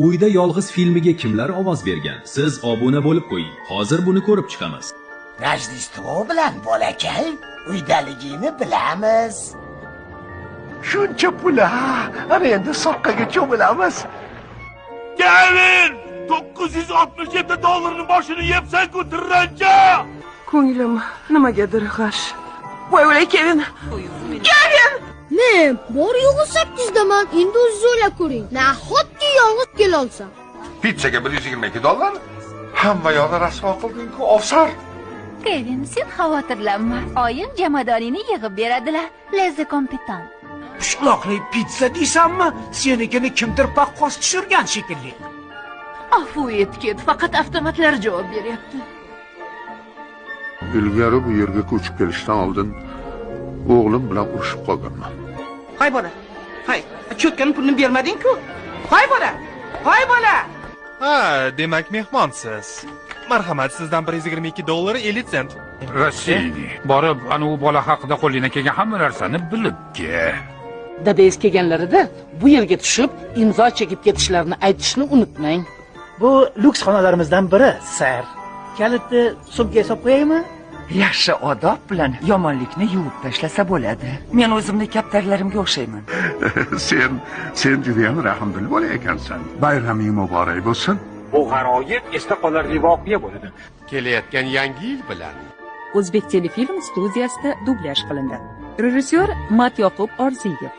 Uyda yolg'iz filmiga kimlar ovoz bergan? Siz obuna bo'lib qo'ying. Hozir buni ko'rib chiqamiz. Rojdestvo bilan bolakay uydaligini bilamiz. Shuncha pula, ana endi soqqaga cho'milamiz. Kelin! $967 boshini yebsan-ku tirrancha! Ko'nglim nimagadir g'ash. Voy o'lay Kevin. Kevin! Ne, bor yo'g'i 8 daman. Endi o'zingiz o'ylab ko'ring. Nahotki yolg'iz kela olsam. Pizzaga $122. Hamma yoqni rasvo qilding-ku, ofsar. Kevin, sen xavotirlanma. Oyim jamadonini yig'ib beradilar. Lezza kompetent. Pishloqli pizza deysanmi? Senikini kimdir paqqos tushirgan shekilli. Afu etket, faqat avtomatlar javob beryapti. Ilgari bu yerga ko'chib kelishdan oldin o'g'lim bilan urushib qolganman. Hay bola. Hay, cho'tkan pulni bermading-ku. Hay bola. Hay bola. Ha, demak mehmonsiz. Marhamat, sizdan $122 50 sent. Rossiyani borib, ana u bola haqida qo'lingdan kelgan hamma narsani bilib kel. Dadangiz kelganlarida bu yerga tushib, imzo chekib ketishlarini aytishni unutmang. Bu lyuks xonalarimizdan biri, sir. Kalitni sumkaga solib qo'yaymi? Yaxshi odob bilan yomonlikni yuvib tashlasa bo'ladi. Men o'zimni kaptarlarimga o'xshayman. Sen juda ham rahmdil bola ekansan. Bayraming muborak bo'lsin. Bu g'aroyib esda qolarli voqea bo'ladi. Kelayotgan yangi yil bilan O'zbek telefilm studiyasida dublyaj qilindi. Rejissyor Matyoqub Orziyev.